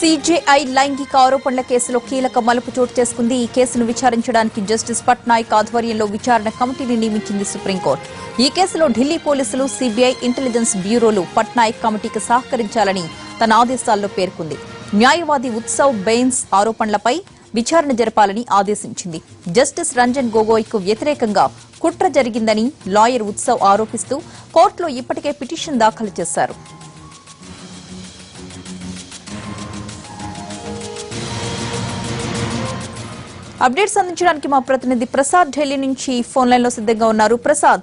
CJI లైంగిక ఆరోపణల కేసులో కీలక మలుపు చోటు చేసుకుంది. ఈ కేసును విచారించడానికి జస్టిస్ పట్నాయక్ ఆధ్వర్యంలో విచారణ కమిటీని నియమించింది సుప్రీంకోర్టు. ఈ కేసులో ఢిల్లీ పోలీసులు, సిబిఐ, ఇంటెలిజెన్స్ బ్యూరోలు పట్నాయక్ కమిటీకి సహకరించాలని తన ఆదేశాల్లో పేర్కొంది. న్యాయవాది ఉత్సవ్ బెయిన్స్ ఆరోపణలపై విచారణ జరపాలని ఆదేశించింది. జస్టిస్ రంజన్ గొగోయ్కు వ్యతిరేకంగా కుట్ర జరిగిందని లాయర్ ఉత్సవ్ ఆరోపిస్తూ కోర్టులో ఇప్పటికే పిటిషన్ దాఖలు చేశారు. అప్డేట్స్ అందించడానికి మా ప్రతినిధి ప్రసాద్ ఢిల్లీ నుంచి ఫోన్ లైన్ లో సిద్ధంగా ఉన్నారు. ప్రసాద్,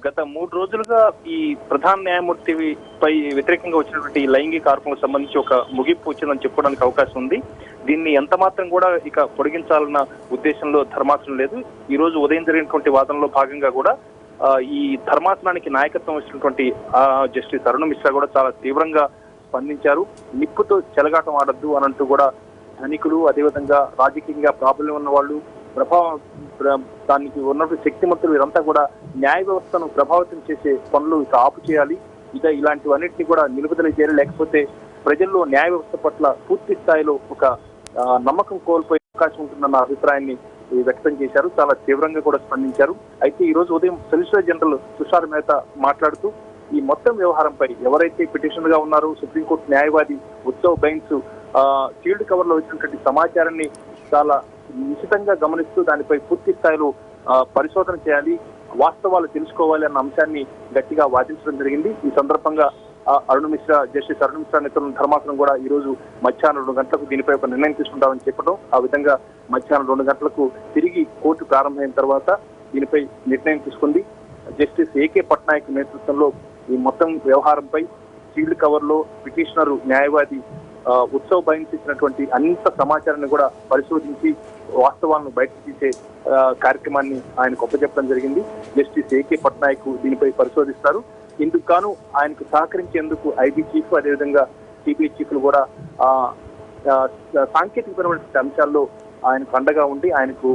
గత 3 రోజులుగా ఈ ప్రధాన న్యాయమూర్తిపై వ్యతిరేకంగా వచ్చినటువంటి లైంగిక ఆరోపణలకు సంబంధించి ఒక ముగింపు వచ్చిందని చెప్పుకోవడానికి అవకాశం ఉంది. దీన్ని ఎంత మాత్రం కూడా ఇక పొడిగించాలన్న ఉద్దేశంలో ధర్మాసనం లేదు. ఈ రోజు ఉదయం జరిగినటువంటి వాదనలో భాగంగా కూడా ఈ ధర్మాసనానికి నాయకత్వం వచ్చినటువంటి జస్టిస్ అరుణ్ మిశ్రా కూడా చాలా తీవ్రంగా స్పందించారు. నిప్పుతో చెలగాటం ఆడద్దు అనంటూ కూడా ధనికులు, అదేవిధంగా రాజకీయంగా ప్రాబ్లం ఉన్న వాళ్ళు, దానికి ఉన్నటువంటి శక్తిమంతులు వీరంతా కూడా న్యాయ వ్యవస్థను ప్రభావితం చేసే పనులు ఇక ఆపు చేయాలి. ఇక ఇలాంటివన్నింటినీ కూడా నిలుపుదల చేయాలి, లేకపోతే ప్రజల్లో న్యాయ వ్యవస్థ పట్ల పూర్తి స్థాయిలో ఒక నమ్మకం కోల్పోయే అవకాశం ఉంటుందన్న అభిప్రాయాన్ని వ్యక్తం చేశారు. చాలా తీవ్రంగా కూడా స్పందించారు. అయితే ఈ రోజు ఉదయం సొలిసిటర్ జనరల్ తుషార్ మెహతా మాట్లాడుతూ ఈ మొత్తం వ్యవహారంపై ఎవరైతే పిటిషన్ గా ఉన్నారో సుప్రీంకోర్టు న్యాయవాది ఉత్సవ్ బెయిన్స్ షీల్డ్ కవర్ లో వచ్చినటువంటి సమాచారాన్ని చాలా నిశితంగా గమనిస్తూ దానిపై పూర్తి స్థాయిలో పరిశోధన చేయాలి, వాస్తవాలు తెలుసుకోవాలి అన్న అంశాన్ని గట్టిగా వాదించడం జరిగింది. ఈ సందర్భంగా జస్టిస్ అరుణ్ మిశ్రా నేతృత్వం ధర్మాసనం కూడా ఈ రోజు మధ్యాహ్నం 2 గంటలకు దీనిపై ఒక నిర్ణయం తీసుకుంటామని చెప్పడం, ఆ విధంగా మధ్యాహ్నం 2 గంటలకు తిరిగి కోర్టు ప్రారంభమైన తర్వాత దీనిపై నిర్ణయం తీసుకుంది. జస్టిస్ ఏకే పట్నాయక్ నేతృత్వంలో ఈ మొత్తం వ్యవహారంపై షీల్డ్ కవర్ లో పిటిషనర్ న్యాయవాది ఉత్సవ్ బైన్స్ ఇచ్చినటువంటి అంత సమాచారాన్ని కూడా పరిశోధించి వాస్తవాలను బయటకు తీసే కార్యక్రమాన్ని ఆయనకు అప్పచెప్పడం జరిగింది. జస్టిస్ ఏకే పట్నాయక్ దీనిపై పరిశోధిస్తారు. ఇందుకు గాను ఆయనకు సహకరించేందుకు ఐబీ చీఫ్, అదేవిధంగా సిబిఐ చీఫ్లు కూడా సాంకేతికపరమైన అంశాల్లో ఆయనకు అండగా ఉండి ఆయనకు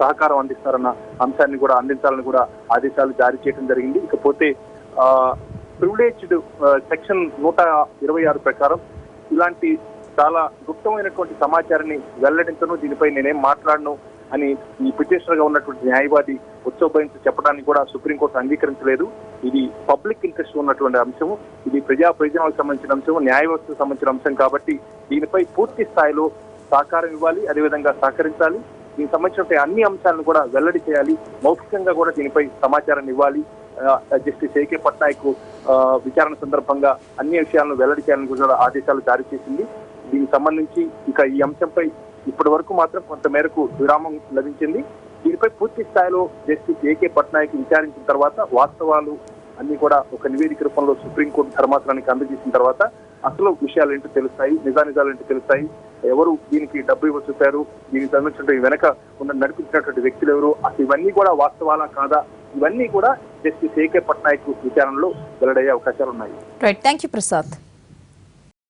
సహకారం అందిస్తారన్న అంశాన్ని కూడా అందించాలని కూడా ఆదేశాలు జారీ చేయడం జరిగింది. ఇకపోతే ప్రివిలేజ్డ్ సెక్షన్ 126 ప్రకారం ఇలాంటి చాలా గుప్తమైనటువంటి సమాచారాన్ని వెల్లడించను, దీనిపై నేనేం మాట్లాడను అని ఈ పిటిషనర్ గా ఉన్నటువంటి న్యాయవాది ఉత్సవ్ బైన్స్ చెప్పడానికి కూడా సుప్రీంకోర్టు అంగీకరించలేదు. ఇది పబ్లిక్ ఇంట్రెస్ట్ ఉన్నటువంటి అంశము, ఇది ప్రయోజనాలకు సంబంధించిన అంశము, న్యాయ వ్యవస్థకు సంబంధించిన అంశం కాబట్టి దీనిపై పూర్తి స్థాయిలో సహకారం ఇవ్వాలి, అదేవిధంగా సహకరించాలి. దీనికి సంబంధించిన అన్ని అంశాలను కూడా వెల్లడి చేయాలి, మౌఖికంగా కూడా దీనిపై సమాచారాన్ని ఇవ్వాలి. జస్టిస్ ఏకే పట్నాయక్ విచారణ సందర్భంగా అన్ని విషయాలను వెల్లడి చేయాలని కూడా ఆదేశాలు జారీ చేసింది. దీనికి సంబంధించి ఇక ఈ అంశంపై ఇప్పటి వరకు మాత్రం కొంత మేరకు విరామం లభించింది. దీనిపై పూర్తి స్థాయిలో జస్టిస్ ఏకే పట్నాయక్ విచారించిన తర్వాత వాస్తవాలు అన్ని కూడా ఒక నివేదిక రూపంలో సుప్రీంకోర్టు ధర్మాసనానికి అందజేసిన తర్వాత అసలు విషయాలు ఏంటో తెలుస్తాయి, నిజానిజాలు ఏంటో తెలుస్తాయి. ఎవరు దీనికి డబ్బు ఇవ్వచ్చారు, దీనికి సంబంధించిన వెనక నడిపించినటువంటి వ్యక్తులు ఎవరు, అసలు ఇవన్నీ కూడా వాస్తవాలా కాదా, ఇవన్నీ కూడా జస్టిస్ ఏకే పట్నాయక్ విచారణలో వెల్లడయ్యే అవకాశాలు ఉన్నాయి. Right, thank you Prasad.